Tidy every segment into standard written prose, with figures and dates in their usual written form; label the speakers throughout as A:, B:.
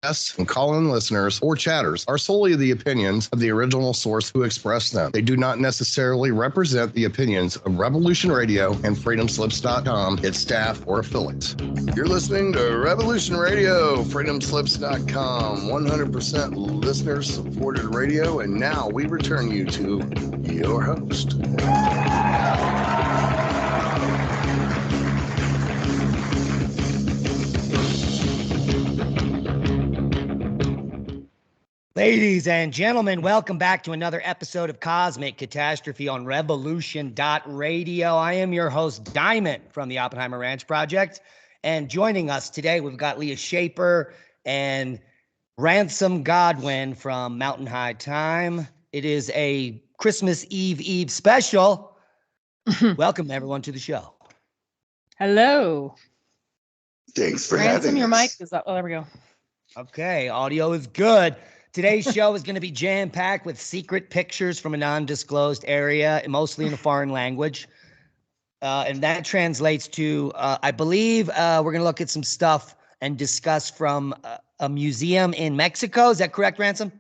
A: guests and call-in listeners or chatters are solely the opinions of the original source who expressed them. They do not necessarily represent the opinions of Revolution Radio and freedomslips.com, its staff, or affiliates. You're listening to Revolution Radio, freedomslips.com, 100% listener-supported radio, and now we return you to your host.
B: Ladies and gentlemen, welcome back to another episode of Cosmic Catastrophe on Revolution.radio. I am your host, Diamond, from the Oppenheimer Ranch Project. And joining us today, we've got Leah Shaper and Ransom Godwin from Mountain High Time. It is a Christmas Eve special. Welcome, everyone, to the show.
C: Hello.
D: Thanks for
C: Ransom,
D: having
C: your
D: us.
C: mic is up. Oh, there we go.
B: Okay, audio is good. Today's show is going to be jam-packed with secret pictures from a non-disclosed area, mostly in a foreign language. And that translates to, I believe, we're going to look at some stuff and discuss from a museum in Mexico. Is that correct, Ransom?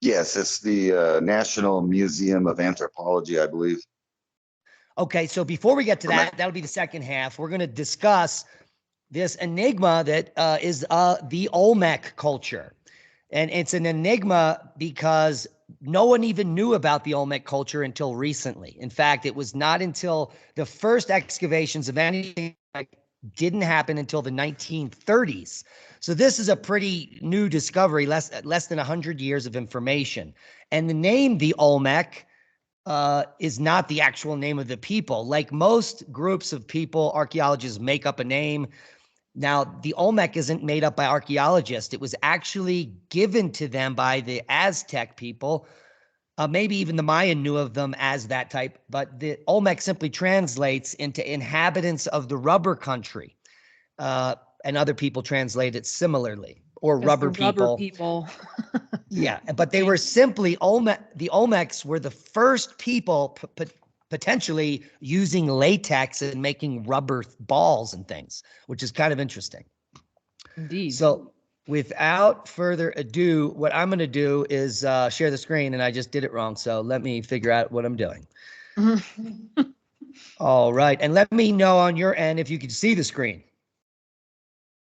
D: Yes, it's the National Museum of Anthropology, I believe.
B: Okay, so before we get to that, that'll be the second half. We're going to discuss this enigma that is the Olmec culture. And it's an enigma because no one even knew about the Olmec culture until recently. In fact, it was not until the first excavations of anything didn't happen until the 1930s. So this is a pretty new discovery, less than 100 years of information. And the name the Olmec is not the actual name of the people. Like most groups of people, archaeologists make up a name. Now, the Olmec isn't made up by archaeologists. It was actually given to them by the Aztec people. Maybe even the Mayan knew of them as that type, but the Olmec simply translates into inhabitants of the rubber country. And other people translate it similarly, or rubber people. Yeah, but they were simply the Olmecs were the first people potentially using latex and making rubber balls and things, which is kind of interesting.
C: Indeed.
B: So without further ado, what I'm going to do is share the screen, and I just did it wrong. So let me figure out what I'm doing. All right. And let me know on your end if you can see the screen.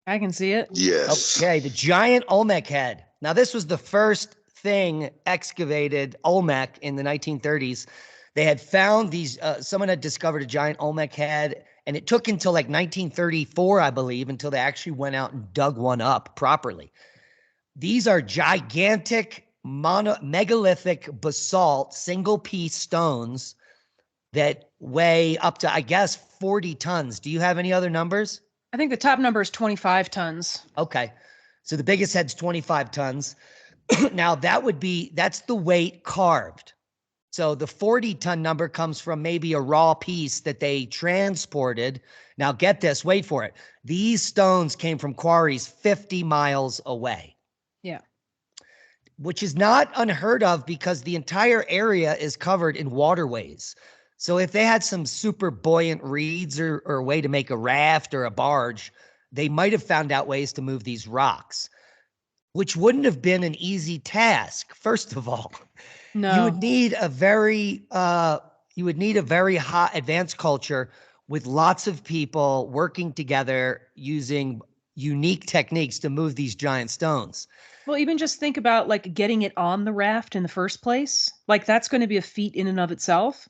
C: I can see it.
D: Yes.
B: Okay. The giant Olmec head. Now, this was the first thing excavated Olmec in the 1930s. They had found these, someone had discovered a giant Olmec head, and it took until like 1934, I believe, until they actually went out and dug one up properly. These are gigantic megalithic basalt single-piece stones that weigh up to, I guess, 40 tons. Do you have any other numbers?
C: I think the top number is 25 tons.
B: Okay. So the biggest head's 25 tons. Now, that's the weight carved. So the 40-ton number comes from maybe a raw piece that they transported. Now get this, wait for it. These stones came from quarries 50 miles away.
C: Yeah.
B: Which is not unheard of because the entire area is covered in waterways. So if they had some super buoyant reeds or a way to make a raft or a barge, they might have found out ways to move these rocks, which wouldn't have been an easy task, first of all.
C: No.
B: You would need a very hot advanced culture with lots of people working together using unique techniques to move these giant stones.
C: Well, even just think about like getting it on the raft in the first place. Like that's going to be a feat in and of itself.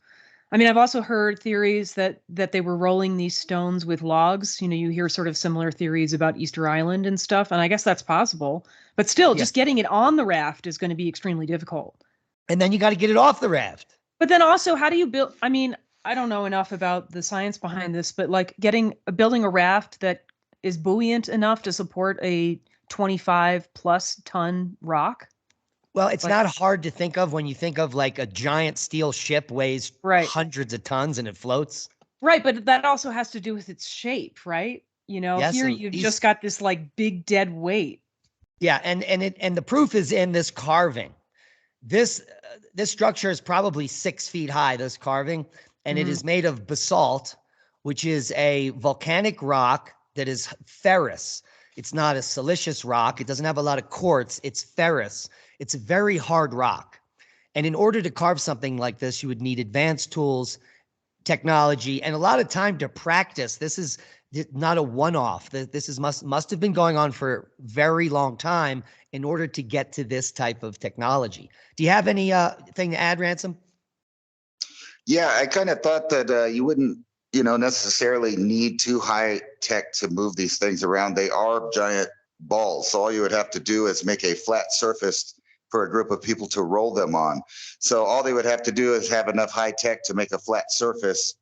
C: I mean, I've also heard theories that they were rolling these stones with logs. You know, you hear sort of similar theories about Easter Island and stuff, and I guess that's possible. But still, just getting it on the raft is going to be extremely difficult.
B: And then you got to get it off the raft.
C: But then also, how do you build? I mean, I don't know enough about the science behind this, but like building a raft that is buoyant enough to support a 25 plus ton rock.
B: Well, it's not hard to think of when you think of like a giant steel ship weighs hundreds of tons and it floats.
C: Right. But that also has to do with its shape, right? You know,
B: Yes,
C: here you've just got this like big dead weight.
B: Yeah. And the proof is in this carving. This structure is probably 6 feet high, this carving, and it is made of basalt, which is a volcanic rock that is ferrous. It's not a siliceous rock. It doesn't have a lot of quartz. It's ferrous. It's a very hard rock. And in order to carve something like this, you would need advanced tools, technology, and a lot of time to practice. This is not a one-off. This is must have been going on for a very long time in order to get to this type of technology. Do you have any thing to add, Ransom?
D: Yeah, I kind of thought that you wouldn't, necessarily need too high tech to move these things around. They are giant balls. So all you would have to do is make a flat surface for a group of people to roll them on. So all they would have to do is have enough high tech to make a flat surface.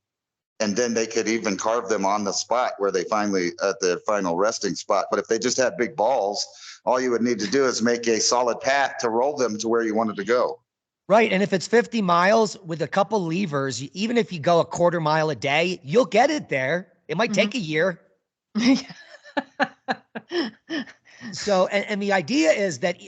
D: And then they could even carve them on the spot where they finally, at the final resting spot. But if they just had big balls, all you would need to do is make a solid path to roll them to where you wanted to go.
B: Right. And if it's 50 miles with a couple levers, even if you go a quarter mile a day, you'll get it there. It might take a year. So, and the idea is that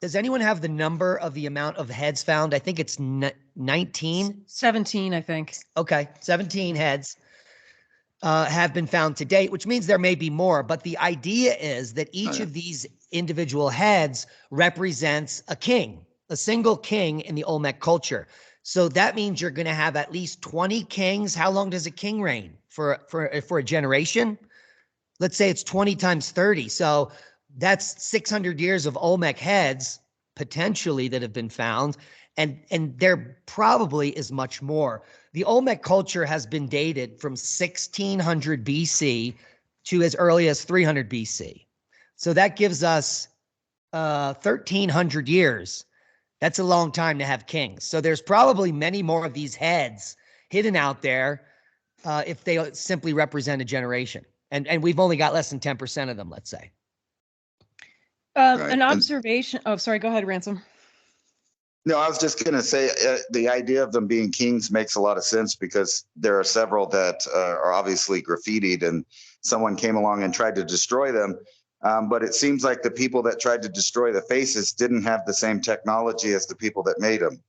B: does anyone have the number of the amount of heads found? I think it's 19.
C: 17, I think.
B: Okay. 17 heads have been found to date, which means there may be more. But the idea is that each of these individual heads represents a king, a single king in the Olmec culture. So that means you're going to have at least 20 kings. How long does a king reign? For a generation? Let's say it's 20 times 30. So that's 600 years of Olmec heads potentially that have been found. And there probably is much more. The Olmec culture has been dated from 1600 BC to as early as 300 BC. So that gives us 1,300 years. That's a long time to have kings. So there's probably many more of these heads hidden out there if they simply represent a generation. And we've only got less than 10% of them, let's say.
D: Right.
C: An observation. Oh, sorry. Go ahead, Ransom.
D: No, I was just going to say the idea of them being kings makes a lot of sense because there are several that are obviously graffitied and someone came along and tried to destroy them. But it seems like the people that tried to destroy the faces didn't have the same technology as the people that made them.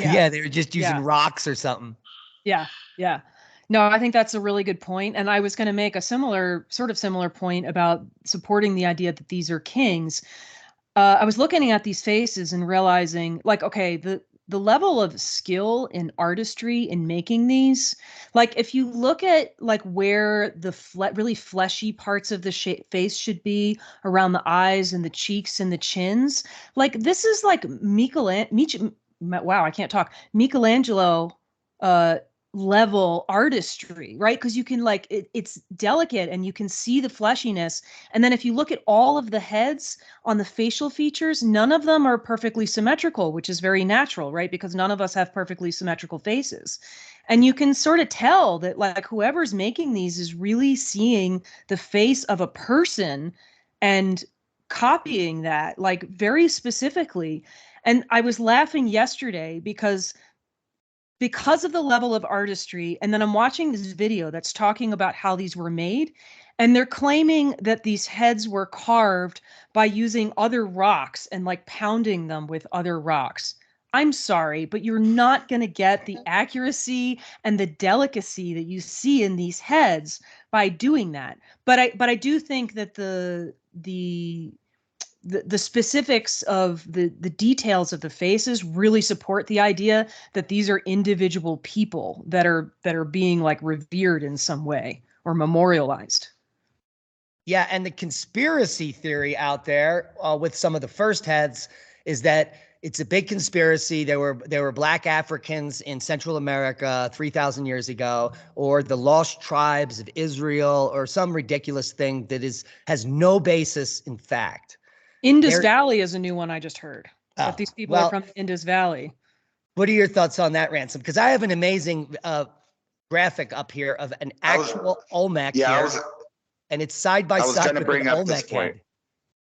B: Yeah, they were just using rocks or something.
C: Yeah. No, I think that's a really good point. And I was going to make a similar point about supporting the idea that these are kings. I was looking at these faces and realizing, like, okay, the level of skill in artistry in making these, like, if you look at like where the really fleshy parts of the face should be around the eyes and the cheeks and the chins, like this is like Michelangelo level artistry, right? Because you can like it's delicate and you can see the fleshiness. And then if you look at all of the heads on the facial features, none of them are perfectly symmetrical, which is very natural, right? Because none of us have perfectly symmetrical faces. And you can sort of tell that like whoever's making these is really seeing the face of a person and copying that like very specifically. And I was laughing yesterday because of the level of artistry. And then I'm watching this video that's talking about how these were made. And they're claiming that these heads were carved by using other rocks and like pounding them with other rocks. I'm sorry, but you're not going to get the accuracy and the delicacy that you see in these heads by doing that. But I do think that the specifics of the details of the faces really support the idea that these are individual people that are being like revered in some way or memorialized.
B: Yeah, and the conspiracy theory out there with some of the first heads is that it's a big conspiracy. There were Black Africans in Central America 3,000 years ago, or the lost tribes of Israel, or some ridiculous thing that has no basis in fact.
C: Indus Valley is a new one I just heard. That these people are from Indus Valley.
B: What are your thoughts on that, Ransom? Because I have an amazing graphic up here of an actual Olmec here, and it's side by side with an Olmec head.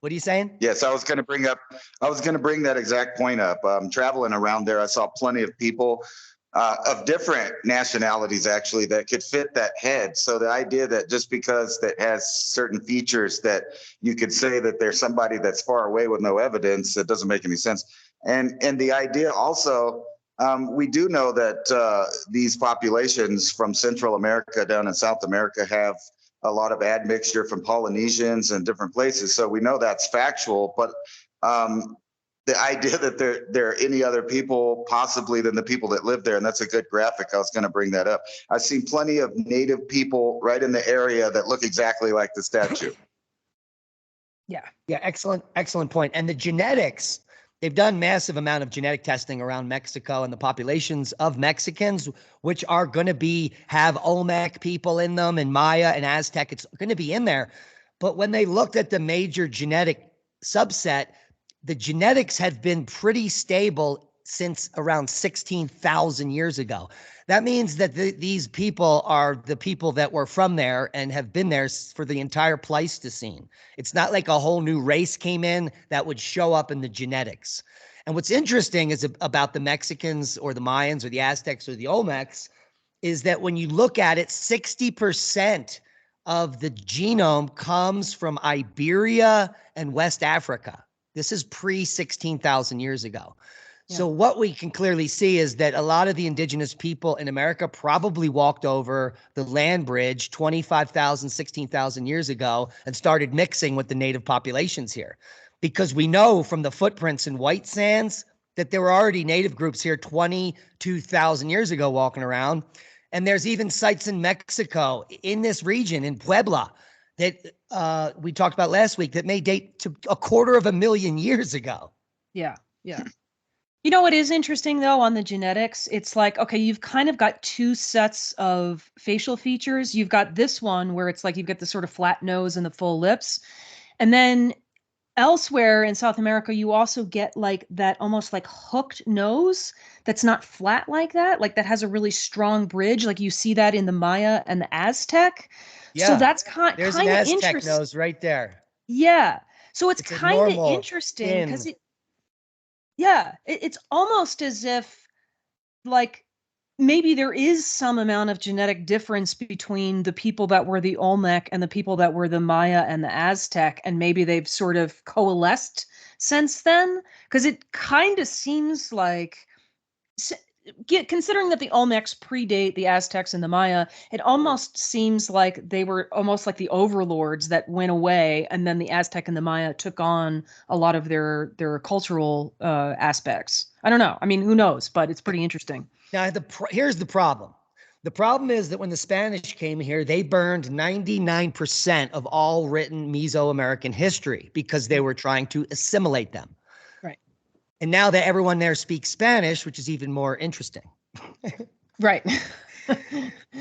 B: What are you saying?
D: Yes, I was going to bring that exact point up. Traveling around there, I saw plenty of people of different nationalities actually that could fit that head. So the idea that just because that has certain features that you could say that there's somebody that's far away with no evidence, it doesn't make any sense. And the idea also, we do know that these populations from Central America down in South America have a lot of admixture from Polynesians and different places. So we know that's factual, but the idea that there are any other people possibly than the people that live there, and that's a good graphic. I was going to bring that up. I've seen plenty of native people right in the area that look exactly like the statue.
B: Yeah, excellent point. And the genetics, they've done massive amount of genetic testing around Mexico and the populations of Mexicans, which are going to have Olmec people in them and Maya and Aztec. It's going to be in there. But when they looked at the major genetic subset, the genetics have been pretty stable since around 16,000 years ago. That means that these people are the people that were from there and have been there for the entire Pleistocene. It's not like a whole new race came in that would show up in the genetics. And what's interesting is about the Mexicans or the Mayans or the Aztecs or the Olmecs is that when you look at it, 60% of the genome comes from Iberia and West Africa. This is pre-16,000 years ago. Yeah. So what we can clearly see is that a lot of the indigenous people in America probably walked over the land bridge 25,000, 16,000 years ago and started mixing with the native populations here. Because we know from the footprints in white sands that there were already native groups here 22,000 years ago walking around. And there's even sites in Mexico, in this region, in Puebla, that we talked about last week that may date to 250,000 years ago.
C: Yeah. You know what is interesting, though, on the genetics? It's like, okay, you've kind of got two sets of facial features. You've got this one where it's like you've got the sort of flat nose and the full lips. And then elsewhere in South America, you also get like that almost like hooked nose that's not flat like that has a really strong bridge. Like you see that in the Maya and the Aztec.
B: Yeah.
C: So that's kind of
B: interesting. There's an Aztec nose right there.
C: Yeah. So it's kind of interesting because it's almost as if like maybe there is some amount of genetic difference between the people that were the Olmec and the people that were the Maya and the Aztec, and maybe they've sort of coalesced since then, because it kind of seems like, considering that the Olmecs predate the Aztecs and the Maya, it almost seems like they were almost like the overlords that went away, and then the Aztec and the Maya took on a lot of their cultural aspects. I don't know. I mean, who knows? But it's pretty interesting.
B: Now, here's the problem. The problem is that when the Spanish came here, they burned 99% of all written Mesoamerican history because they were trying to assimilate them.
C: Right.
B: And now that everyone there speaks Spanish, which is even more interesting.
C: Right.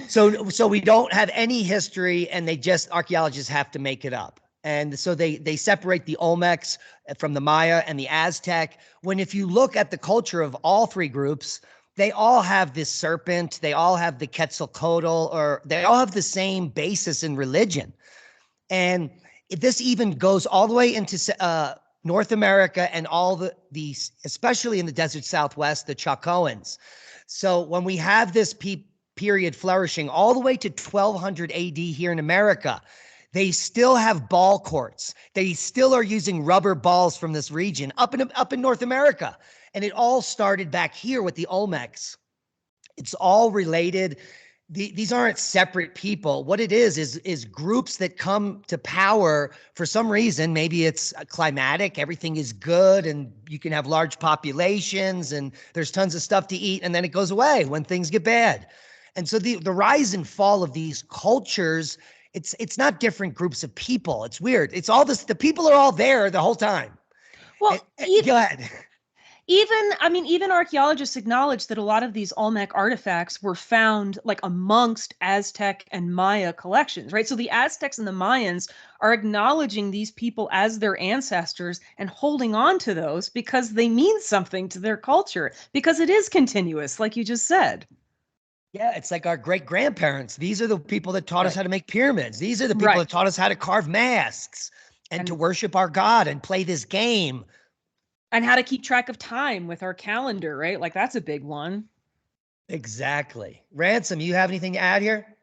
B: So we don't have any history, and archaeologists have to make it up. And so they separate the Olmecs from the Maya and the Aztec. When if you look at the culture of all three groups, they all have this serpent, they all have the Quetzalcoatl, or they all have the same basis in religion. And this even goes all the way into North America and all these, especially in the desert Southwest, the Chacoans. So when we have this period flourishing all the way to 1200 AD here in America, they still have ball courts. They still are using rubber balls from this region up in North America. And it all started back here with the Olmecs. It's all related. These aren't separate people. What it is groups that come to power for some reason. Maybe it's climatic. Everything is good and you can have large populations and there's tons of stuff to eat. And then it goes away when things get bad. And so the rise and fall of these cultures, it's not different groups of people. It's weird. It's all this. The people are all there the whole time.
C: Well,
B: go ahead.
C: Even archaeologists acknowledge that a lot of these Olmec artifacts were found like amongst Aztec and Maya collections, right? So the Aztecs and the Mayans are acknowledging these people as their ancestors and holding on to those because they mean something to their culture, because it is continuous, like you just said.
B: Yeah, it's like our great-grandparents. These are the people that taught us how to make pyramids. These are the people that taught us how to carve masks and to worship our God and play this game.
C: And how to keep track of time with our calendar, right? Like that's a big one.
B: Exactly. Ransom, you have anything to add here?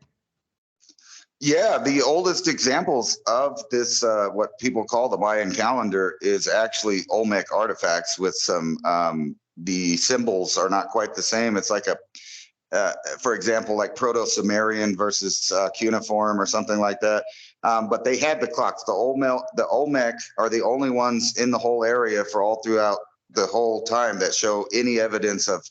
D: Yeah, the oldest examples of this, what people call the Mayan calendar, is actually Olmec artifacts with some, the symbols are not quite the same. It's like for example, like Proto-Sumerian versus cuneiform or something like that. But they had the clocks. The Olmec are the only ones in the whole area for all throughout the whole time that show any evidence of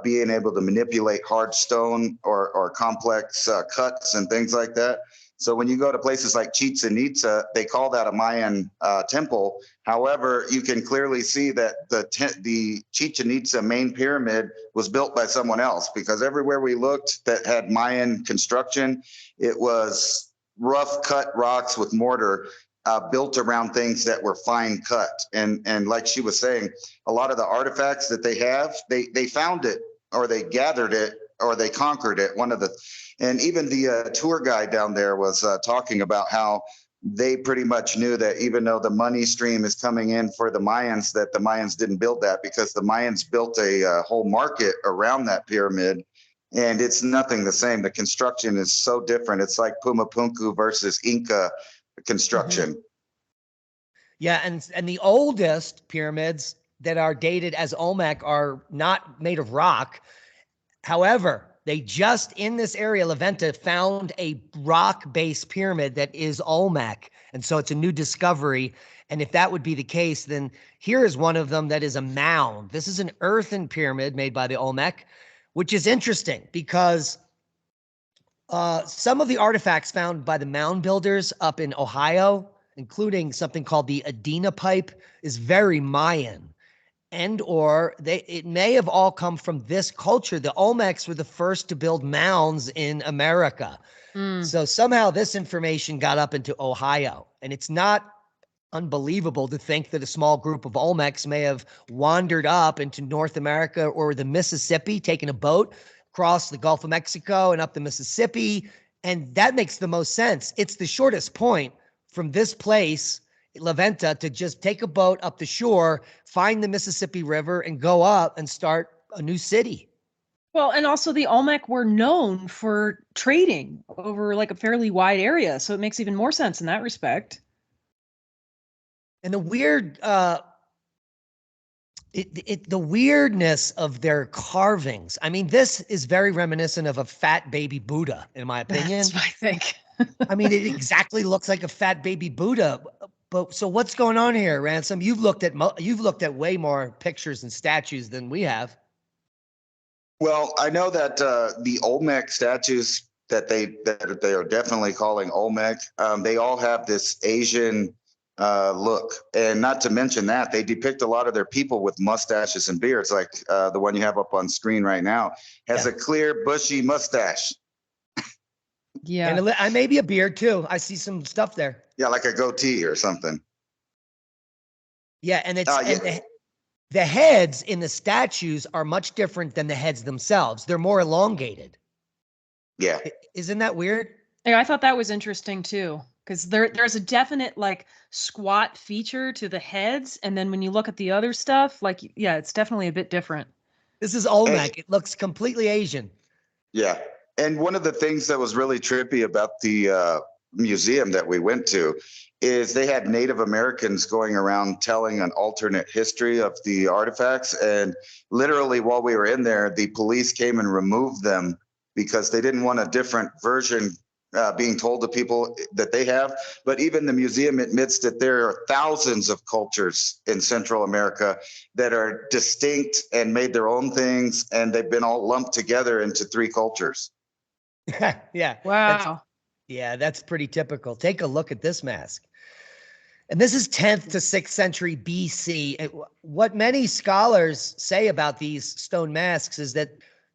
D: being able to manipulate hard stone or complex cuts and things like that. So when you go to places like Chichen Itza, they call that a Mayan temple. However, you can clearly see that the Chichen Itza main pyramid was built by someone else, because everywhere we looked that had Mayan construction, it was rough cut rocks with mortar built around things that were fine cut. And like she was saying, a lot of the artifacts that they have, they found it, or they gathered it, or they conquered it. And even the tour guide down there was talking about how they pretty much knew that even though the money stream is coming in for the Mayans, that the Mayans didn't build that, because the Mayans built a whole market around that pyramid. And it's nothing the same. The construction is so different. It's like Pumapunku versus Inca construction.
B: Mm-hmm. Yeah, and the oldest pyramids that are dated as Olmec are not made of rock. However, they just in this area, La Venta, found a rock-based pyramid that is Olmec. And so it's a new discovery. And if that would be the case, then here is one of them that is a mound. This is an earthen pyramid made by the Olmec, which is interesting because some of the artifacts found by the mound builders up in Ohio, including something called the Adena pipe, is very Mayan. And or it may have all come from this culture. The Olmecs were the first to build mounds in America. So somehow this information got up into Ohio. And it's not unbelievable to think that a small group of Olmecs may have wandered up into North America or the Mississippi, taken a boat across the Gulf of Mexico and up the Mississippi. And that makes the most sense. It's the shortest point from this place, La Venta, to just take a boat up the shore, find the Mississippi River, and go up and start a new city.
C: Well, and also the Olmec were known for trading over like a fairly wide area, so it makes even more sense in that respect.
B: And the weird, the weirdness of their carvings. I mean, this is very reminiscent of a fat baby Buddha, in my opinion.
C: That's what I think.
B: I mean, it exactly looks like a fat baby Buddha. But so what's going on here, Ransom? You've looked at way more pictures and statues than we have.
D: Well, I know that the Olmec statues that they are definitely calling Olmec, they all have this Asian look, and not to mention that they depict a lot of their people with mustaches and beards, like the one you have up on screen right now has a clear bushy mustache.
C: Yeah,
B: and I maybe a beard too. I see some stuff there.
D: Yeah, like a goatee or something.
B: Yeah, and it's and the heads in the statues are much different than the heads themselves. They're more elongated.
D: Yeah.
B: Isn't that weird?
C: Yeah, I thought that was interesting too, because there's a definite like squat feature to the heads, and then when you look at the other stuff, like it's definitely a bit different.
B: This is Olmec. It looks completely Asian.
D: Yeah. And one of the things that was really trippy about the museum that we went to is they had Native Americans going around telling an alternate history of the artifacts. And literally while we were in there, the police came and removed them because they didn't want a different version being told to people that they have. But even the museum admits that there are thousands of cultures in Central America that are distinct and made their own things, and they've been all lumped together into 3 cultures.
B: Yeah.
C: Wow.
B: That's pretty typical. Take a look at this mask. And this is 10th to 6th century BC. What many scholars say about these stone masks is that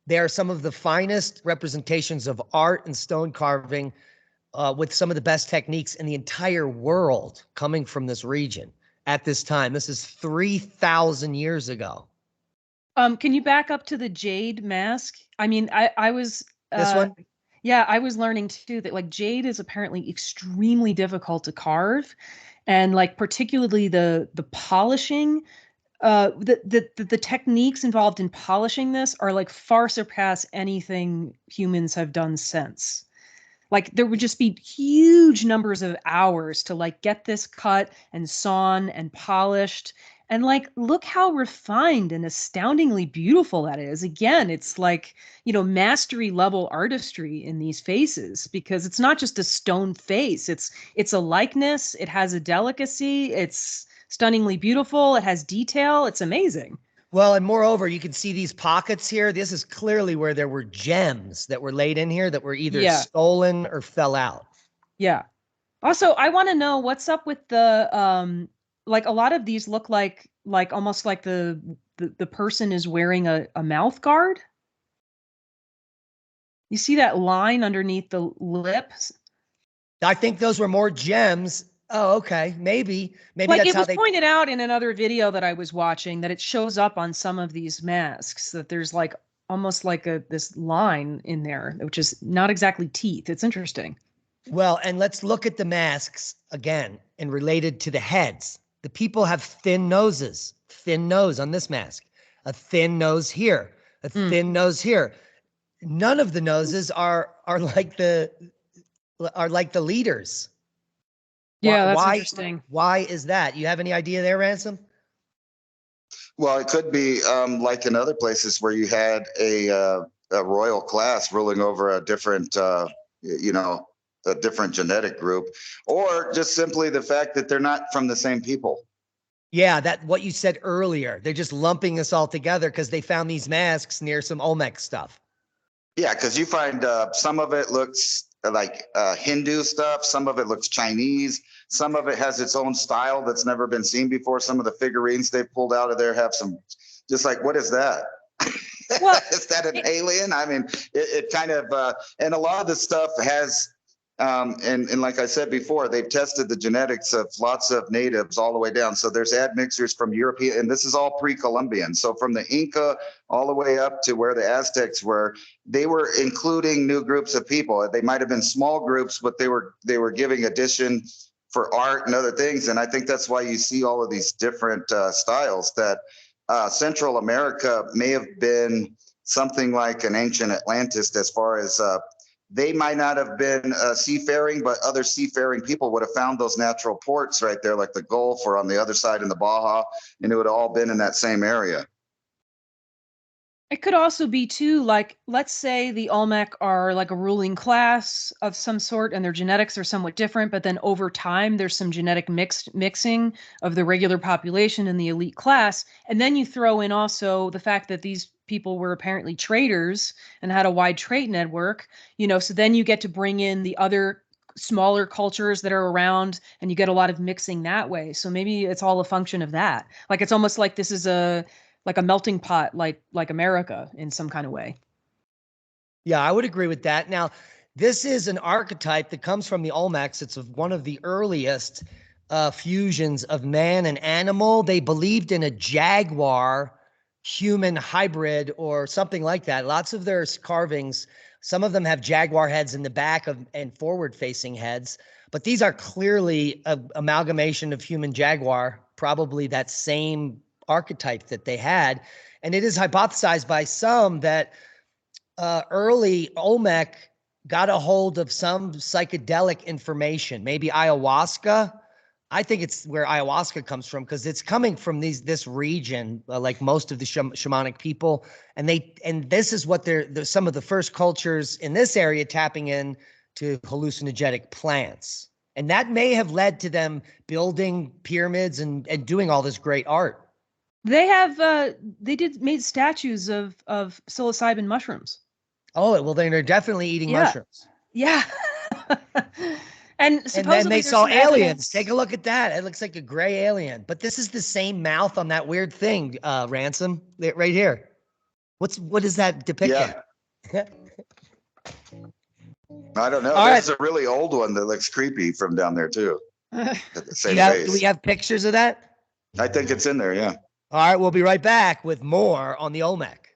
B: they are some of the finest representations of art and stone carving with some of the best techniques in the entire world coming from this region at this time. This is 3,000 years ago.
C: Can you back up to the jade mask? I mean, I was
B: this one?
C: Yeah, I was learning too that like jade is apparently extremely difficult to carve, and like particularly the polishing, the techniques involved in polishing this are like far surpass anything humans have done since. Like there would just be huge numbers of hours to like get this cut and sawn and polished. And like, look how refined and astoundingly beautiful that is. Again, it's like, mastery level artistry in these faces, because it's not just a stone face. It's a likeness. It has a delicacy. It's stunningly beautiful. It has detail. It's amazing.
B: Well, and moreover, you can see these pockets here. This is clearly where there were gems that were laid in here that were either stolen or fell out.
C: Yeah. Also, I want to know what's up with the like a lot of these look like almost like the person is wearing a mouth guard. You see that line underneath the lips?
B: I think those were more gems. Oh, okay. Maybe
C: like
B: that's
C: it
B: how
C: was
B: they
C: pointed out in another video that I was watching that it shows up on some of these masks that there's like almost like this line in there, which is not exactly teeth. It's interesting.
B: Well, and let's look at the masks again and related to the heads. The people have thin noses, thin nose on this mask, a thin nose here, a thin nose here. None of the noses are like the leaders.
C: Yeah, that's interesting.
B: Why is that? You have any idea there, Ransom?
D: Well, it could be like in other places where you had a royal class ruling over a different, a different genetic group, or just simply the fact that they're not from the same people.
B: Yeah, that what you said earlier. They're just lumping us all together because they found these masks near some Olmec stuff.
D: Yeah, because you find some of it looks like Hindu stuff. Some of it looks Chinese. Some of it has its own style that's never been seen before. Some of the figurines they pulled out of there have some, just like, what is that? Well, is that an alien? I mean, it kind of, and a lot of the stuff has, and like I said before, they've tested the genetics of lots of natives all the way down. So there's admixtures from European, and this is all pre-Columbian. So from the Inca all the way up to where the Aztecs were, they were including new groups of people. They might have been small groups, but they were giving addition for art and other things. And I think that's why you see all of these different styles. That Central America may have been something like an ancient Atlantis, as far as they might not have been seafaring, but other seafaring people would have found those natural ports right there, like the Gulf or on the other side in the Baja, and it would have all been in that same area.
C: It could also be too, like, let's say the Olmec are like a ruling class of some sort and their genetics are somewhat different, but then over time there's some genetic mixing of the regular population and the elite class. And then you throw in also the fact that these people were apparently traders and had a wide trade network, so then you get to bring in the other smaller cultures that are around and you get a lot of mixing that way. So maybe it's all a function of that. Like, it's almost like this is like a melting pot, like America in some kind of way.
B: Yeah, I would agree with that. Now, this is an archetype that comes from the Olmecs. It's one of the earliest fusions of man and animal. They believed in a jaguar human hybrid or something like that. Lots of their carvings, some of them have jaguar heads in the back and forward facing heads, but these are clearly an amalgamation of human jaguar, probably that same archetype that they had. And it is hypothesized by some that early Olmec got a hold of some psychedelic information, maybe ayahuasca. I think it's where ayahuasca comes from, because it's coming from this region, like most of the shamanic people, and this is what they're some of the first cultures in this area tapping in to hallucinogenic plants, and that may have led to them building pyramids and doing all this great art.
C: They have made statues of psilocybin mushrooms.
B: Oh, well, they're definitely eating mushrooms.
C: Yeah. And
B: then they saw aliens. Take a look at that. It looks like a gray alien. But this is the same mouth on that weird thing, Ransom, right here. What is that depicting?
D: Yeah. I don't know. There's a really old one that looks creepy from down there too. Same face.
B: Do we have pictures of that?
D: I think it's in there, yeah.
B: All right, we'll be right back with more on the Olmec.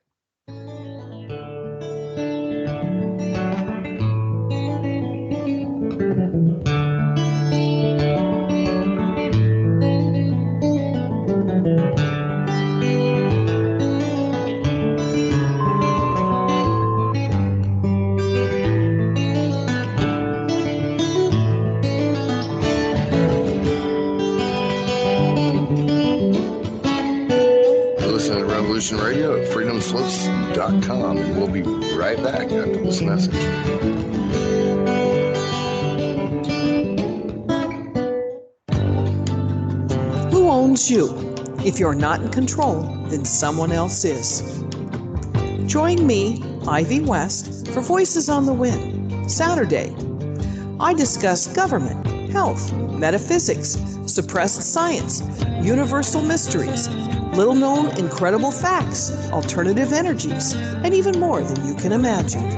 A: Revolution Radio at freedomslips.com. We'll be right back after this message.
E: Who owns you? If you're not in control, then someone else is. Join me, Ivy West, for Voices on the Wind, Saturday. I discuss government, health, metaphysics, suppressed science, universal mysteries, little-known incredible facts, alternative energies, and even more than you can imagine.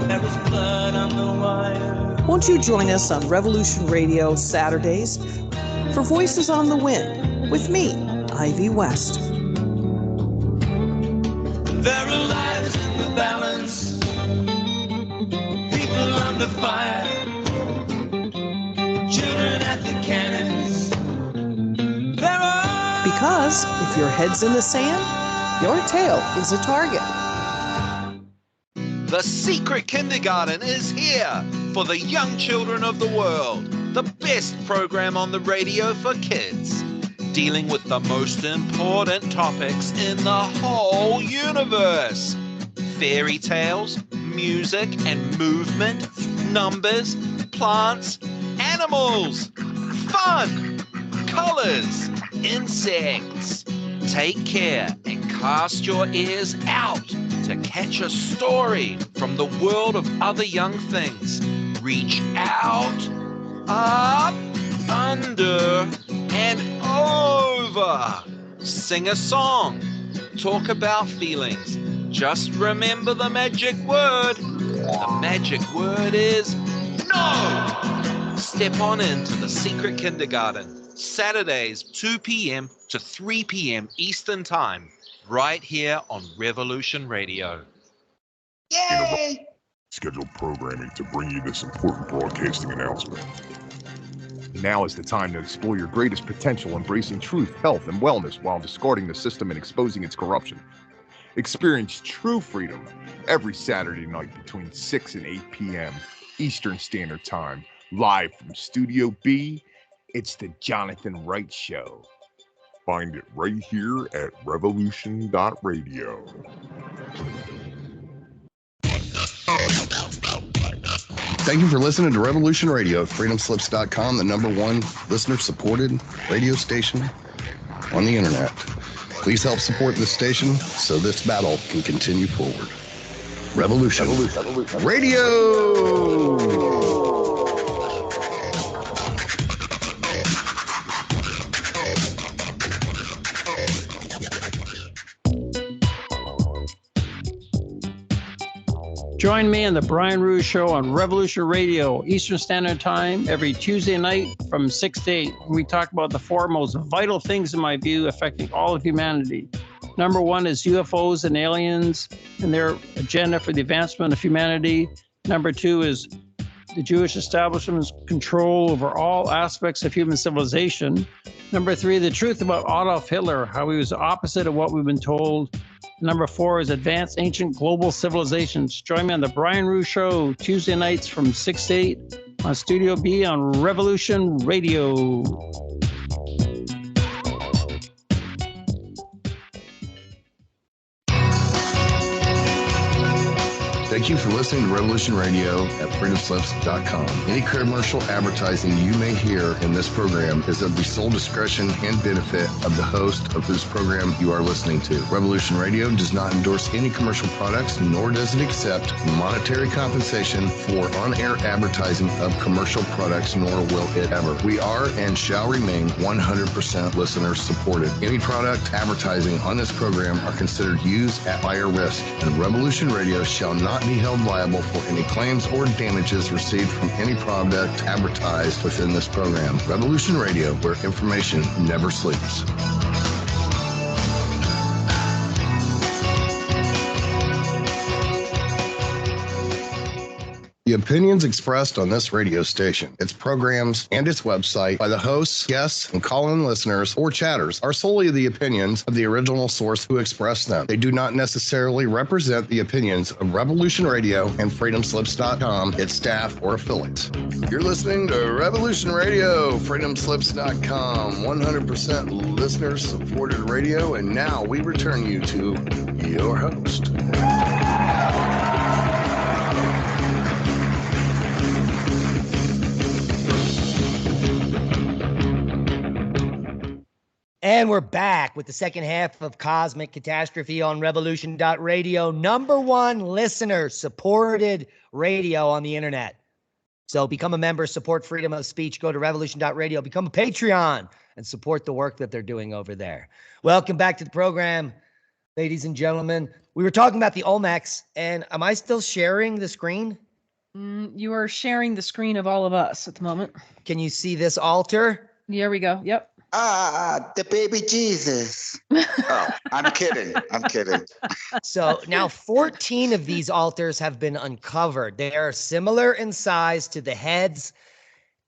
F: There was blood on the wire.
E: Won't you join us on Revolution Radio Saturdays for Voices on the Wind with me, Ivy West.
F: There are lives in the balance, people under fire, children at the cannons. There are...
E: Because if your head's in the sand, your tail is a target.
G: The Secret Kindergarten is here for the young children of the world. The best program on the radio for kids, dealing with the most important topics in the whole universe. Fairy tales, music and movement, numbers, plants, animals, fun, colors, insects. Take care and cast your ears out to catch a story from the world of other young things. Reach out, up, under, and over. Sing a song. Talk about feelings. Just remember the magic word. The magic word is no. Step on into the Secret Kindergarten. Saturdays, 2 p.m. to 3 p.m. Eastern Time. Right here on Revolution Radio.
D: Yay!
H: Scheduled programming to bring you this important broadcasting announcement. Now is the time to explore your greatest potential, embracing truth, health, and wellness while discarding the system and exposing its corruption. Experience true freedom every Saturday night between 6 and 8 p.m. Eastern Standard Time. Live from Studio B, it's the Jonathan Wright Show. Find it right here at revolution.radio.
A: Thank you for listening to Revolution Radio at freedomslips.com, the #1 listener-supported radio station on the internet. Please help support this station so this battle can continue forward. Revolution Radio!
I: Join me on the Brian Rouge Show on Revolution Radio, Eastern Standard Time, every Tuesday night from 6 to 8. We talk about the four most vital things, in my view, affecting all of humanity. Number one is UFOs and aliens and their agenda for the advancement of humanity. Number two is the Jewish establishment's control over all aspects of human civilization. Number three, the truth about Adolf Hitler, how he was the opposite of what we've been told. Number four is advanced ancient global civilizations. Join me on the Brian Rouge Show, Tuesday nights from 6 to 8 on Studio B on Revolution Radio.
A: Thank you for listening to Revolution Radio at freedomslips.com. Any commercial advertising you may hear in this program is of the sole discretion and benefit of the host of whose program you are listening to. Revolution Radio does not endorse any commercial products, nor does it accept monetary compensation for on-air advertising of commercial products, nor will it ever. We are and shall remain 100% listener supported. Any product advertising on this program are considered used at higher risk, and Revolution Radio shall not be held liable for any claims or damages received from any product advertised within this program. Revolution Radio, where information never sleeps. The opinions expressed on this radio station, its programs, and its website by the hosts, guests, and call-in listeners or chatters are solely the opinions of the original source who expressed them. They do not necessarily represent the opinions of Revolution Radio and freedomslips.com, its staff, or affiliates. You're listening to Revolution Radio, freedomslips.com, 100% listener-supported radio, and now we return you to your host.
B: And we're back with the second half of Cosmic Catastrophe on Revolution.radio, #1 listener-supported radio on the internet. So become a member, support freedom of speech, go to Revolution.radio, become a Patreon, and support the work that they're doing over there. Welcome back to the program, ladies and gentlemen. We were talking about the Olmecs, and am I still sharing the screen?
C: You are sharing the screen of all of us at the moment.
B: Can you see this altar?
C: There we go. Yep.
D: The baby Jesus. Oh, I'm kidding. I'm kidding.
B: So now 14 of these altars have been uncovered. They are similar in size to the heads,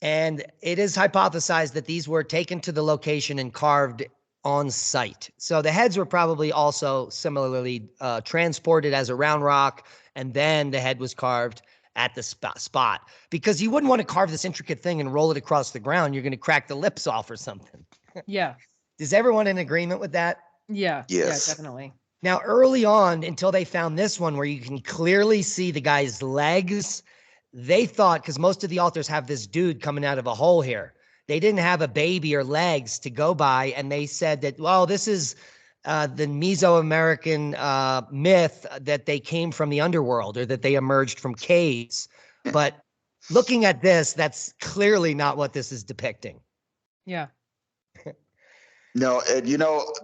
B: and it is hypothesized that these were taken to the location and carved on site. So the heads were probably also similarly transported as a round rock, and then the head was carved at the spot, because you wouldn't want to carve this intricate thing and roll it across the ground. You're going to crack the lips off or something.
C: Yeah.
B: Is everyone in agreement with that?
C: Yeah.
D: Yes.
C: Yeah, definitely.
B: Now, early on, until they found this one where you can clearly see the guy's legs, they thought, because most of the altars have this dude coming out of a hole here, they didn't have a baby or legs to go by, and they said that, well, this is the Mesoamerican myth that they came from the underworld or that they emerged from caves. But looking at this, that's clearly not what this is depicting.
C: Yeah.
D: No, and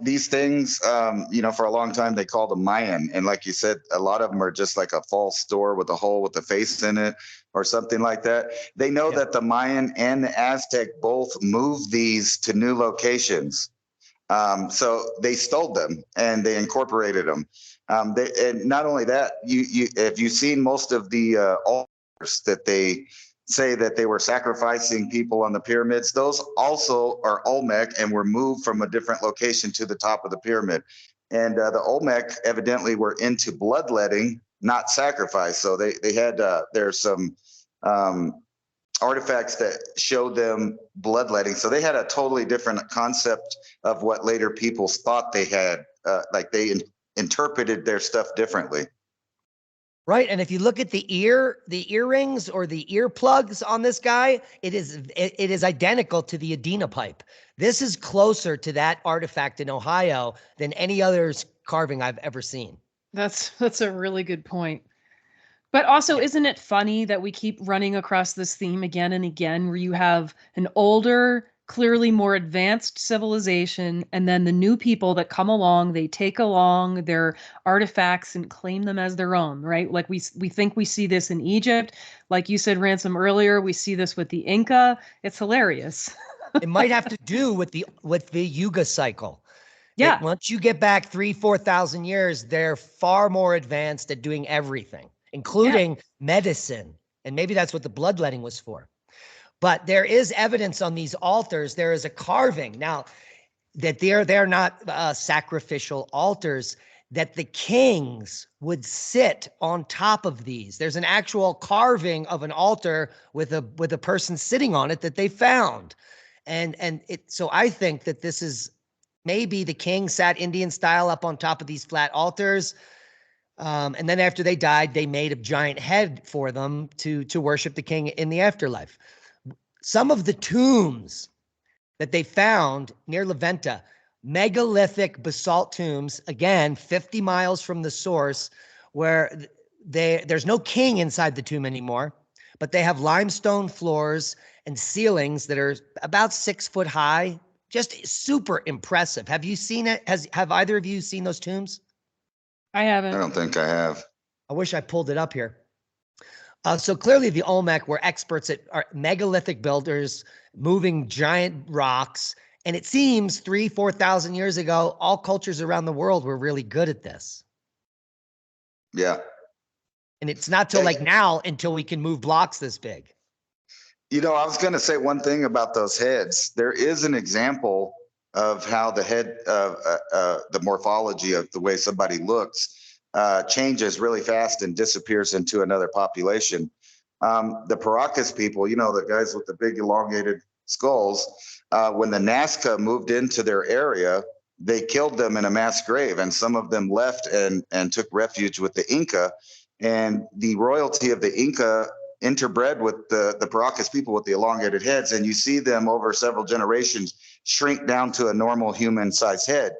D: these things, for a long time they called them Mayan. And like you said, a lot of them are just like a false door with a hole with a face in it or something like that. They know that the Mayan and the Aztec both moved these to new locations. So they stole them and they incorporated them. And not only that, if you've seen most of the altars that they say that they were sacrificing people on the pyramids, those also are Olmec and were moved from a different location to the top of the pyramid. And the Olmec evidently were into bloodletting, not sacrifice. So they had, there's some artifacts that showed them bloodletting. So they had a totally different concept of what later people thought they had. Like they interpreted their stuff differently.
B: Right. And if you look at the earrings or the earplugs on this guy, it is identical to the Adena pipe. This is closer to that artifact in Ohio than any other carving I've ever seen.
C: That's a really good point. But also, isn't it funny that we keep running across this theme again and again, where you have an older, clearly more advanced civilization, and then the new people that come along, they take along their artifacts and claim them as their own, right? Like we think we see this in Egypt. Like you said, Ransom, earlier, we see this with the Inca. It's hilarious.
B: It might have to do with the Yuga cycle.
C: Yeah.
B: That once you get back 3,000-4,000 years, they're far more advanced at doing everything, including medicine. And maybe that's what the bloodletting was for. But there is evidence on these altars. There is a carving now that they're not sacrificial altars, that the kings would sit on top of these. There's an actual carving of an altar with a person sitting on it that they found. So I think that this is maybe the king sat Indian style up on top of these flat altars. And then after they died, they made a giant head for them to worship the king in the afterlife. Some of the tombs that they found near Leventa, megalithic basalt tombs, again, 50 miles from the source, where there's no king inside the tomb anymore, but they have limestone floors and ceilings that are about 6 foot high. Just super impressive. Have you seen it? Have either of you seen those tombs?
C: I haven't.
D: I don't think I have.
B: I wish I pulled it up here. So clearly the Olmec were experts at megalithic builders, moving giant rocks. And it seems 3,000-4,000 years ago, all cultures around the world were really good at this.
D: Yeah.
B: And it's not till like now until we can move blocks this big.
D: You know, I was going to say one thing about those heads. There is an example of how the head, the morphology of the way somebody looks changes really fast and disappears into another population. The Paracas people, you know, the guys with the big elongated skulls, when the Nazca moved into their area, they killed them in a mass grave, and some of them left and took refuge with the Inca. And the royalty of the Inca interbred with the Paracas people with the elongated heads, and you see them over several generations shrink down to a normal human-sized head.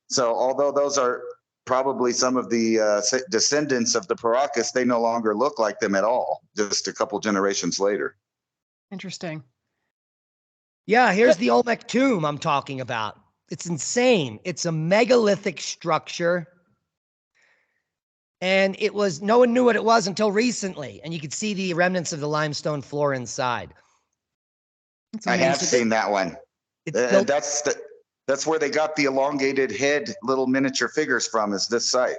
D: So although those are probably some of the descendants of the Paracas, they no longer look like them at all, just a couple generations later.
C: Interesting.
B: Yeah, here's the Olmec tomb I'm talking about. It's insane. It's a megalithic structure. And it was, no one knew what it was until recently. And you could see the remnants of the limestone floor inside.
D: I have seen that one. That's where they got the elongated head, little miniature figures from, is this site.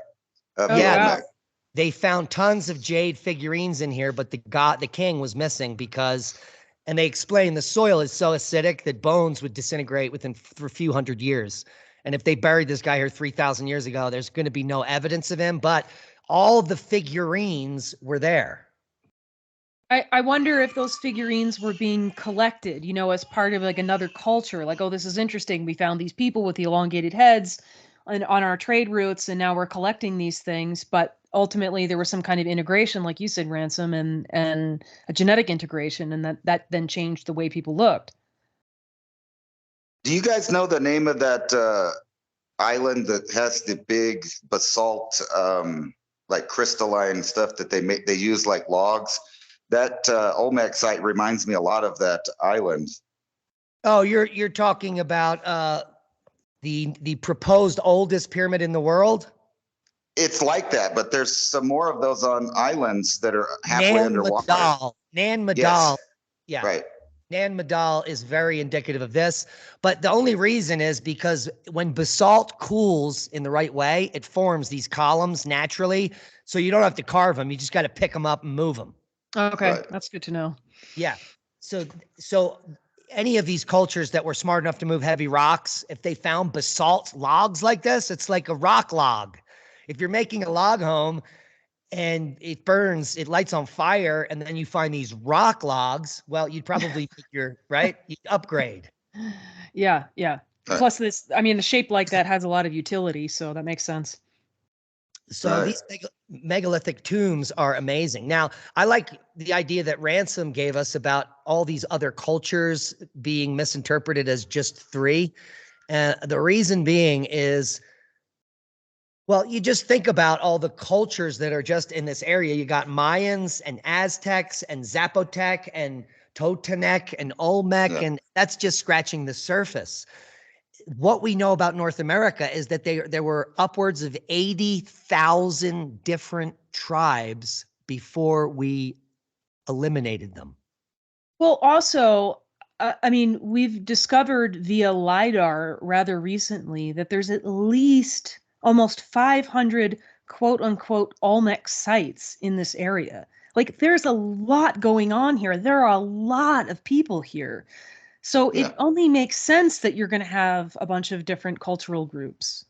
B: Yeah. They found tons of jade figurines in here, but the king was missing because, and they explain the soil is so acidic that bones would disintegrate within a few hundred years. And if they buried this guy here 3,000 years ago, there's going to be no evidence of him, but all the figurines were there.
C: I wonder if those figurines were being collected, you know, as part of like another culture. Like, oh, this is interesting. We found these people with the elongated heads on our trade routes, and now we're collecting these things. But ultimately, there was some kind of integration, like you said, Ransom, and a genetic integration, and that then changed the way people looked.
D: Do you guys know the name of that island that has the big basalt, like crystalline stuff that they use like logs? That Olmec site reminds me a lot of that island.
B: Oh, you're talking about the proposed oldest pyramid in the world?
D: It's like that, but there's some more of those on islands that are halfway underwater.
B: Nan Madol.
D: Yes.
B: Yeah.
D: Right.
B: Nan Madol is very indicative of this, but the only reason is because when basalt cools in the right way, it forms these columns naturally. So you don't have to carve them. You just got to pick them up and move them.
C: Okay,
D: Right.
C: That's good to know.
B: Yeah. So any of these cultures that were smart enough to move heavy rocks, if they found basalt logs like this, it's like a rock log. If you're making a log home and it burns, it lights on fire, and then you find these rock logs, well, you'd probably you'd upgrade.
C: Yeah. Plus this, I mean, the shape like that has a lot of utility, so that makes sense.
B: So these megalithic tombs are amazing. Now, I like the idea that Ransom gave us about all these other cultures being misinterpreted as just three. The reason being is, well, you just think about all the cultures that are just in this area. You got Mayans and Aztecs and Zapotec and Totonac and Olmec, and that's just scratching the surface. What we know about North America is that there were upwards of 80,000 different tribes before we eliminated them.
C: Well, also, I mean, we've discovered via LIDAR rather recently that there's at least almost 500 quote unquote Olmec sites in this area. Like, there's a lot going on here. There are a lot of people here. So it only makes sense that you're going to have a bunch of different cultural groups.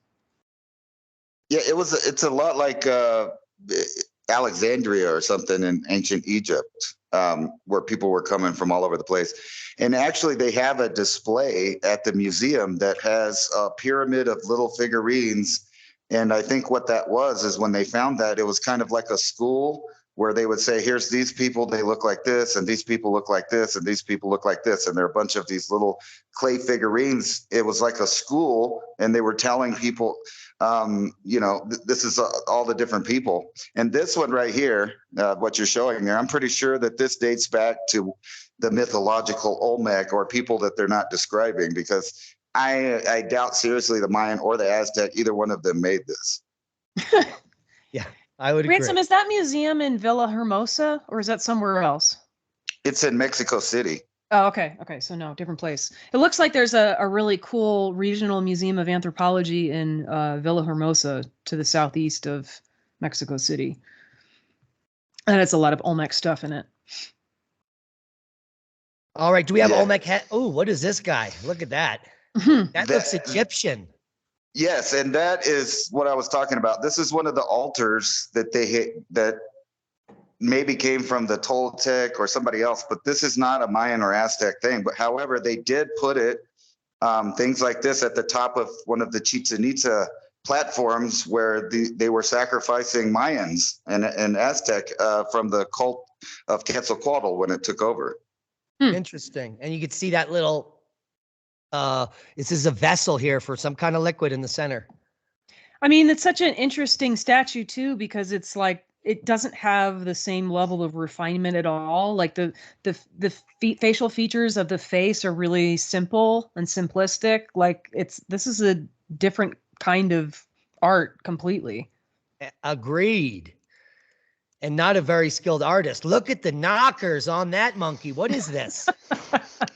D: Yeah, it's a lot like Alexandria or something in ancient Egypt, where people were coming from all over the place. And actually, they have a display at the museum that has a pyramid of little figurines. And I think what that was is when they found that, it was kind of like a school where they would say, here's these people, they look like this, and these people look like this, and these people look like this. And there are a bunch of these little clay figurines. It was like a school, and they were telling people, this is all the different people. And this one right here, what you're showing there, I'm pretty sure that this dates back to the mythological Olmec, or people that they're not describing, because I doubt seriously the Mayan or the Aztec, either one of them made this.
B: Yeah, I would agree.
C: Ransom, is that museum in Villa Hermosa, or is that somewhere else?
D: It's in Mexico City.
C: Oh, okay. So no, different place. It looks like there's a really cool regional museum of anthropology in Villa Hermosa to the southeast of Mexico City. And it's a lot of Olmec stuff in it.
B: All right. Do we have
D: Yeah.
B: Olmec head? Oh, what is this guy? Look at that. That looks Egyptian.
D: Yes, and that is what I was talking about. This is one of the altars that they hit that maybe came from the Toltec or somebody else, but this is not a Mayan or Aztec thing. But however, they did put it, things like this at the top of one of the Chichen Itza platforms where they were sacrificing Mayans and Aztec from the cult of Quetzalcoatl when it took over.
B: Interesting. And you could see that little, this is a vessel here for some kind of liquid in the center.
C: I mean, it's such an interesting statue too, because it's like, it doesn't have the same level of refinement at all. Like the facial features of the face are really simple and simplistic. Like this is a different kind of art completely.
B: Agreed. And not a very skilled artist. Look at the knockers on that monkey. What is this?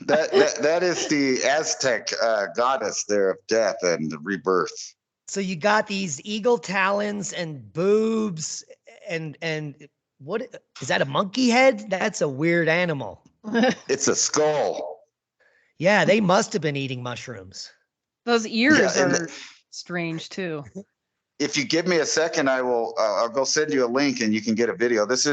D: That is the Aztec goddess there of death and rebirth.
B: So you got these eagle talons and boobs and what is that, a monkey head? That's a weird animal.
D: It's a skull.
B: Yeah, they must have been eating mushrooms.
C: Those ears are strange too.
D: If you give me a second, I'll go send you a link and you can get a video. This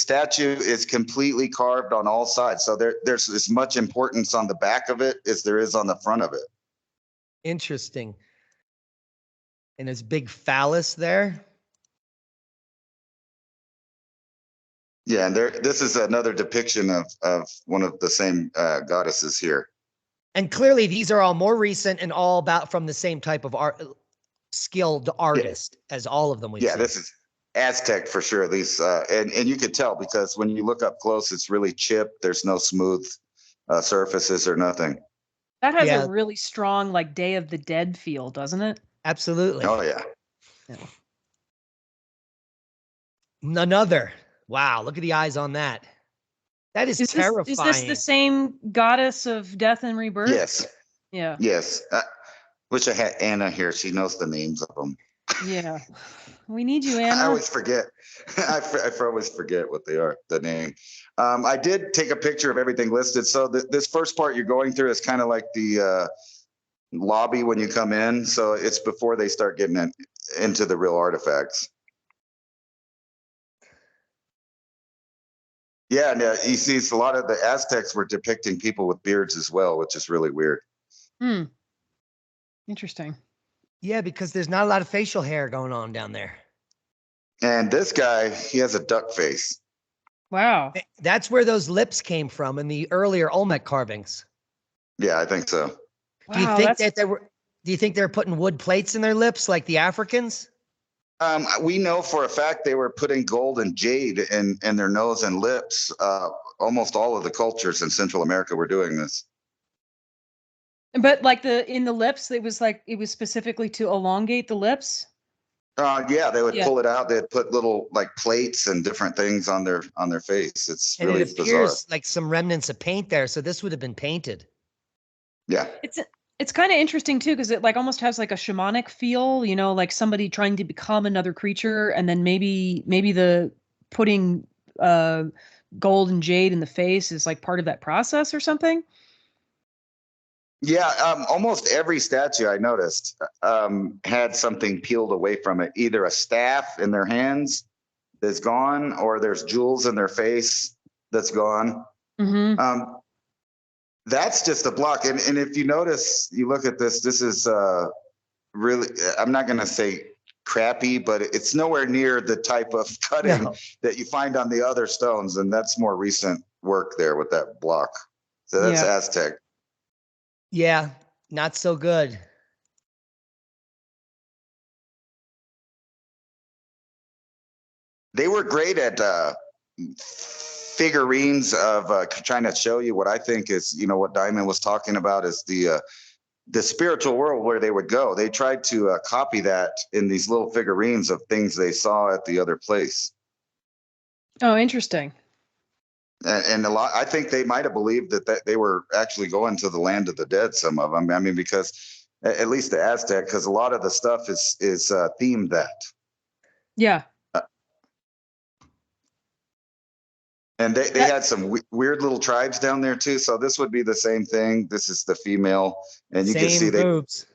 D: statue is completely carved on all sides. So there's as much importance on the back of it as there is on the front of it.
B: Interesting. And there's big phallus there.
D: Yeah, and this is another depiction of one of the same goddesses here.
B: And clearly these are all more recent and all about from the same type of art, skilled artist as all of them we've seen.
D: This is Aztec for sure. These and you could tell because when you look up close, it's really chipped. There's no smooth surfaces or nothing.
C: That has a really strong like Day of the Dead feel, doesn't it?
B: Absolutely.
D: Oh yeah.
B: Another. Wow, look at the eyes on that. That is terrifying.
C: Is this the same goddess of death and rebirth?
D: Yes.
C: Yeah.
D: Yes. Wish I had Anna here. She knows the names of them.
C: Yeah. We need you, Anna.
D: I always forget. I always forget what they are, the name. I did take a picture of everything listed. So this first part you're going through is kind of like the lobby when you come in. So it's before they start getting into the real artifacts. Yeah, and you see a lot of the Aztecs were depicting people with beards as well, which is really weird.
C: Interesting.
B: Yeah, because there's not a lot of facial hair going on down there.
D: And this guy, he has a duck face.
C: Wow.
B: That's where those lips came from in the earlier Olmec carvings.
D: Yeah, I think so.
B: Do you think that do you think they're putting wood plates in their lips like the Africans?
D: We know for a fact they were putting gold and jade in their nose and lips. Almost all of the cultures in Central America were doing this.
C: But like in the lips, it was specifically to elongate the lips.
D: Yeah, they would pull it out. They'd put little like plates and different things on their face. It's
B: and
D: really
B: it appears
D: bizarre.
B: like some remnants of paint there. So this would have been painted.
D: Yeah.
C: It's kind of interesting too, because it like almost has like a shamanic feel, you know, like somebody trying to become another creature, and then maybe the putting gold and jade in the face is like part of that process or something.
D: Yeah, almost every statue I noticed had something peeled away from it, either a staff in their hands that's gone, or there's jewels in their face that's gone.
C: Mm-hmm.
D: That's just a block. And if you notice, you look at this is really, I'm not going to say crappy, but it's nowhere near the type of cutting that you find on the other stones. And that's more recent work there with that block. So that's Aztec.
B: Yeah, not so good.
D: They were great at figurines of trying to show you what I think is, you know, what Diamond was talking about is the spiritual world where they would go. They tried to copy that in these little figurines of things they saw at the other place.
C: Oh, interesting.
D: And a lot, I think they might have believed that they were actually going to the land of the dead. Some of them, I mean, because at least the Aztec, because a lot of the stuff is themed that.
C: Yeah.
D: And they had some weird little tribes down there too. So this would be the same thing. This is the female, and you can see
B: boobs.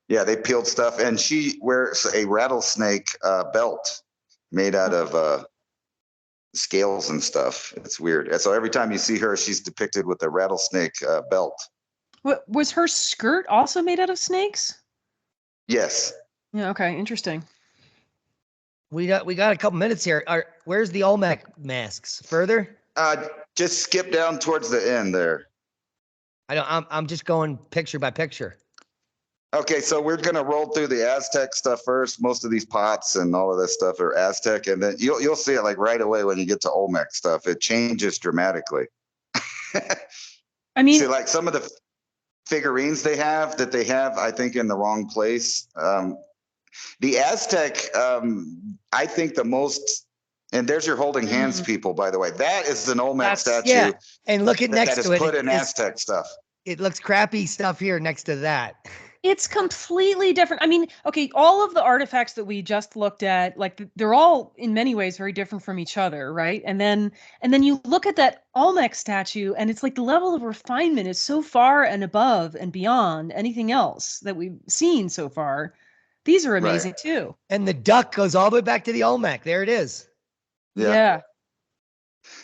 D: They peeled stuff, and she wears a rattlesnake belt made out of scales and stuff. It's weird. And so every time you see her, she's depicted with a rattlesnake belt.
C: What was her skirt also made out of snakes?
D: Yes.
C: Yeah. Okay. Interesting.
B: We got a couple minutes here. Where's the Olmec masks? Further?
D: Just skip down towards the end there.
B: I'm just going picture by picture.
D: Okay, so we're gonna roll through the Aztec stuff first. Most of these pots and all of this stuff are Aztec, and then you'll see it like right away when you get to Olmec stuff. It changes dramatically.
C: I mean,
D: see, like some of the figurines they have, I think, in the wrong place. The Aztec, I think the most, and there's your holding hands people, by the way. That is an Olmec statue.
B: Yeah, and look at next to it.
D: Put in Aztec stuff.
B: It looks crappy stuff here next to that.
C: It's completely different. I mean, okay, all of the artifacts that we just looked at, like they're all in many ways very different from each other, right? And then you look at that Olmec statue, and it's like the level of refinement is so far and above and beyond anything else that we've seen so far. These are amazing too.
B: And the duck goes all the way back to the Olmec. There it is.
C: Yeah.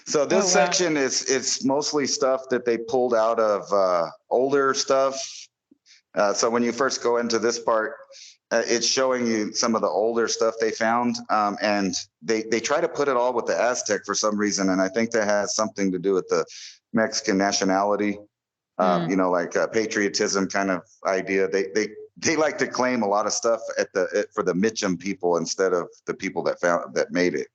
D: So this section is mostly stuff that they pulled out of older stuff. So when you first go into this part, it's showing you some of the older stuff they found, and they try to put it all with the Aztec for some reason, and I think that has something to do with the Mexican nationality, like patriotism kind of idea. They like to claim a lot of stuff for the Mitchum people instead of the people that made it.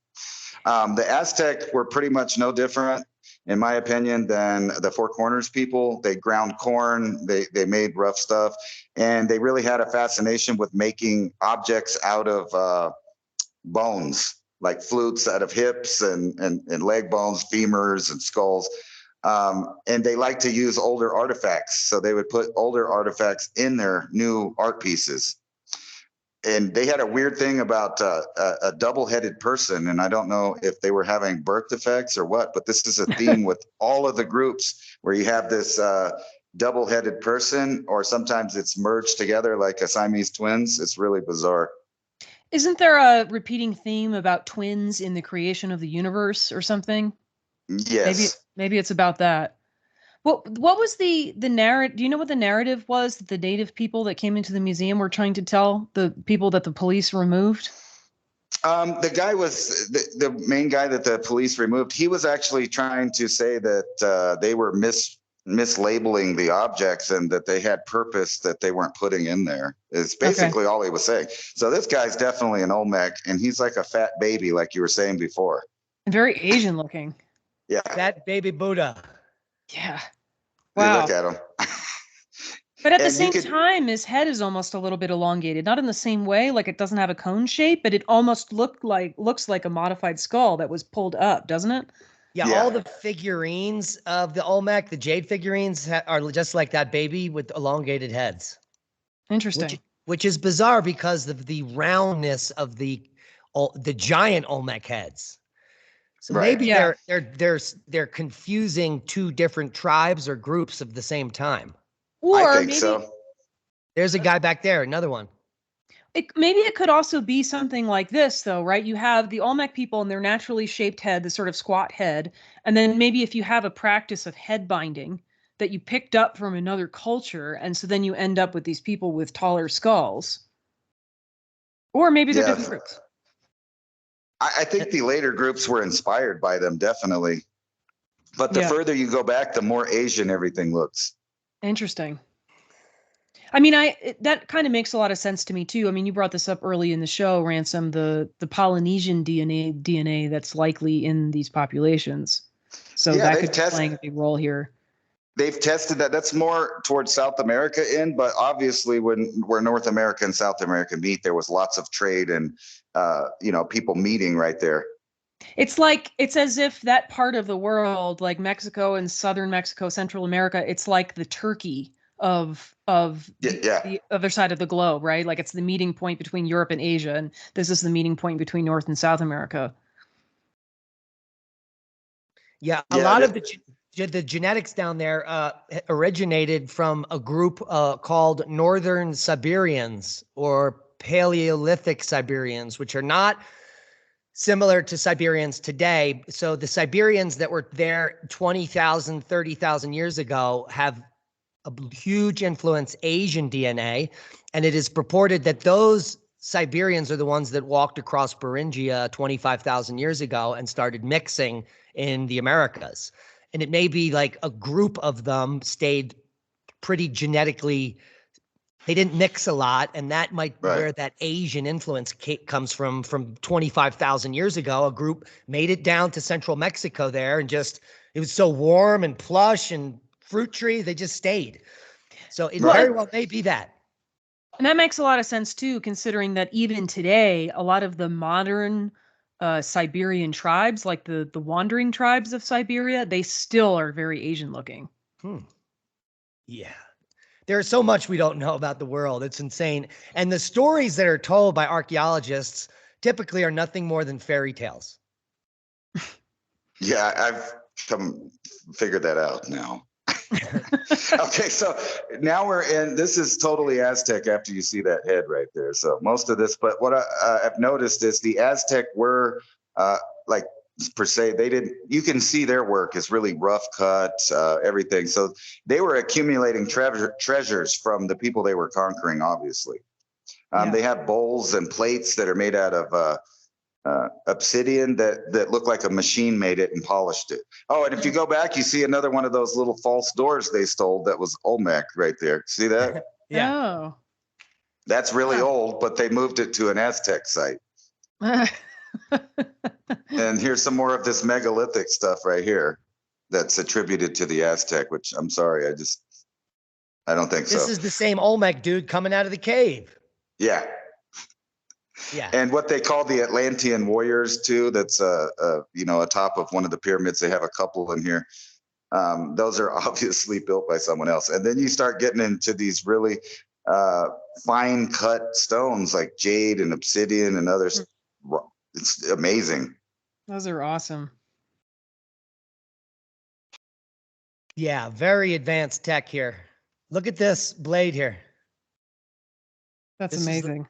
D: The Aztec were pretty much no different, in my opinion, than the Four Corners people. They ground corn, they made rough stuff, and they really had a fascination with making objects out of bones, like flutes out of hips and leg bones, femurs and skulls. And they like to use older artifacts. So they would put older artifacts in their new art pieces. And they had a weird thing about a double-headed person, and I don't know if they were having birth defects or what, but this is a theme with all of the groups where you have this double-headed person, or sometimes it's merged together like a Siamese twins. It's really bizarre.
C: Isn't there a repeating theme about twins in the creation of the universe or something?
D: Yes.
C: Maybe it's about that. What was the narrative? Do you know what the narrative was that the native people that came into the museum were trying to tell the people that the police removed?
D: The guy was the main guy that the police removed. He was actually trying to say that they were mislabeling the objects and that they had purpose that they weren't putting in there. It's basically all he was saying. So this guy's definitely an Olmec, and he's like a fat baby, like you were saying before.
C: Very Asian looking.
D: Yeah.
B: Fat baby Buddha.
C: Yeah.
D: Wow.
C: Wow.
D: Look at him.
C: But at the same time, his head is almost a little bit elongated, not in the same way, like it doesn't have a cone shape, but it almost looks like a modified skull that was pulled up, doesn't it?
B: Yeah, all the figurines of the Olmec, the jade figurines, are just like that baby with elongated heads.
C: Interesting.
B: Which is bizarre because of the roundness of the giant Olmec heads. So maybe they're confusing two different tribes or groups of the same time.
C: Or
D: I think
C: maybe
D: so.
B: There's a guy back there, another one.
C: Maybe it could also be something like this, though, right? You have the Olmec people and their naturally shaped head, the sort of squat head. And then maybe if you have a practice of head binding that you picked up from another culture, and so then you end up with these people with taller skulls. Or maybe they're different groups.
D: I think the later groups were inspired by them, definitely. But the further you go back, the more Asian everything looks.
C: Interesting. I mean, that kind of makes a lot of sense to me too. I mean, you brought this up early in the show, Ransom, the Polynesian DNA that's likely in these populations. So that could be playing a big role here.
D: They've tested that. That's more towards South America but obviously where North America and South America meet, there was lots of trade and people meeting right there.
C: It's as if that part of the world, like Mexico and southern Mexico, Central America, it's like the Turkey of the other side of the globe, right? Like it's the meeting point between Europe and Asia, and this is the meeting point between North and South America.
B: Yeah, a lot of the genetics down there originated from a group called Northern Siberians or Paleolithic Siberians, which are not similar to Siberians today. So the Siberians that were there 20,000, 30,000 years ago have a huge influence Asian DNA. And it is purported that those Siberians are the ones that walked across Beringia 25,000 years ago and started mixing in the Americas. And it may be like a group of them stayed pretty genetically, they didn't mix a lot, and that might be where that Asian influence comes from 25,000 years ago. A group made it down to central Mexico there, and just, it was so warm and plush and fruit trees, they just stayed. So it very well may be that.
C: And that makes a lot of sense too, considering that even today, a lot of the modern Siberian tribes, like the wandering tribes of Siberia, they still are very Asian looking.
B: Yeah. There's so much we don't know about the world. It's insane. And the stories that are told by archaeologists typically are nothing more than fairy tales.
D: Yeah, I've come figured that out now. Okay, so now we're in, this is totally Aztec after you see that head right there. So most of this, but what I've noticed is the Aztec were like per se, they didn't, you can see their work is really rough cut, everything. So they were accumulating treasures from the people they were conquering, obviously. They have bowls and plates that are made out of obsidian that look like a machine made it and polished it. Oh, and if you go back, you see another one of those little false doors they stole that was Olmec right there. See that?
B: Yeah.
C: Oh.
D: That's really old, but they moved it to an Aztec site. And here's some more of this megalithic stuff right here that's attributed to the Aztec, which I'm sorry, I don't think so.
B: This is the same Olmec dude coming out of the cave.
D: Yeah.
B: Yeah.
D: And what they call the Atlantean warriors too, that's atop of one of the pyramids. They have a couple in here. Those are obviously built by someone else. And then you start getting into these really fine cut stones like jade and obsidian and others. It's amazing.
C: Those are awesome.
B: Yeah, very advanced tech here. Look at this blade here.
C: That's amazing.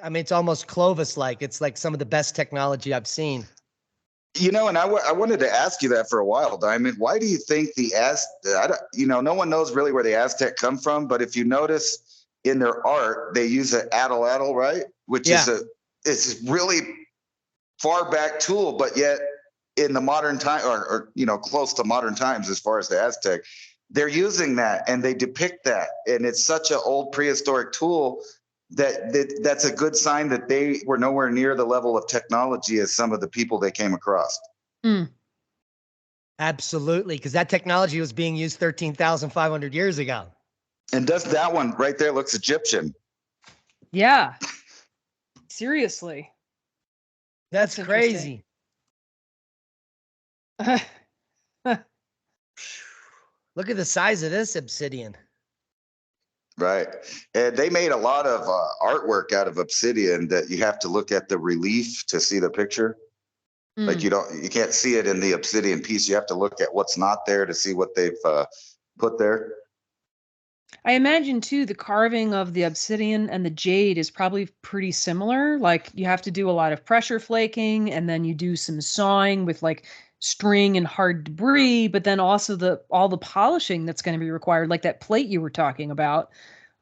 B: I mean, it's almost Clovis-like. It's like some of the best technology I've seen.
D: You know, and I wanted to ask you that for a while, Diamond. Why do you think the no one knows really where the Aztec come from, but if you notice in their art, they use an atlatl, right? Which is it's really far back tool, but yet in the modern time or close to modern times as far as the Aztec, they're using that and they depict that. And it's such an old prehistoric tool that's a good sign that they were nowhere near the level of technology as some of the people they came across.
B: Absolutely, because that technology was being used 13,500 years ago.
D: And does that one right there looks Egyptian?
C: Yeah. Seriously.
B: That's crazy. Look at the size of this obsidian.
D: Right. And they made a lot of artwork out of obsidian that you have to look at the relief to see the picture. Like you can't see it in the obsidian piece. You have to look at what's not there to see what they've put there.
C: I imagine too, the carving of the obsidian and the jade is probably pretty similar. Like you have to do a lot of pressure flaking and then you do some sawing with like string and hard debris, but then also all the polishing that's going to be required, like that plate you were talking about.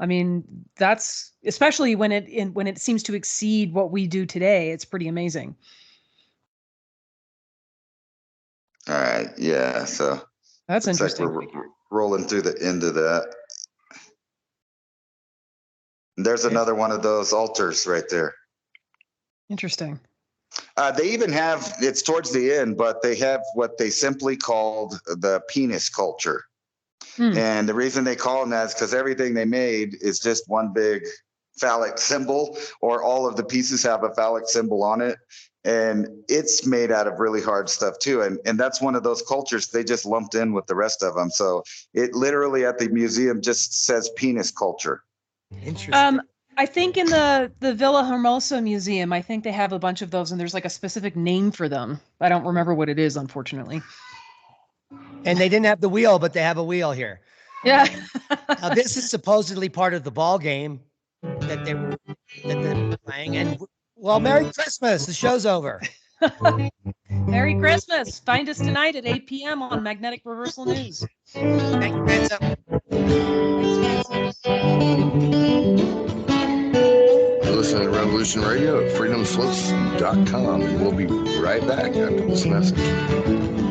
C: I mean, that's especially when it seems to exceed what we do today. It's pretty amazing.
D: All right. Yeah. So
C: that's interesting.
D: Like we're rolling through the end of that. There's another one of those altars right there.
C: Interesting.
D: They even have, it's towards the end, but they have what they simply called the penis culture. And the reason they call them that is because everything they made is just one big phallic symbol, or all of the pieces have a phallic symbol on it. And it's made out of really hard stuff too. And that's one of those cultures they just lumped in with the rest of them. So it literally at the museum just says penis culture.
B: Interesting.
C: I think in the Villa Hermosa Museum, I think they have a bunch of those and there's like a specific name for them. I don't remember what it is, unfortunately.
B: And they didn't have the wheel, but they have a wheel here.
C: Yeah.
B: Now, this is supposedly part of the ball game that they were playing. And well, Merry Christmas. The show's over.
C: Merry Christmas. Find us tonight at 8 p.m. on Magnetic Reversal News.
B: Thank you, Ransom.
C: Thanks, Ransom.
A: You're listening to Revolution Radio at freedomslips.com. And we'll be right back after this message.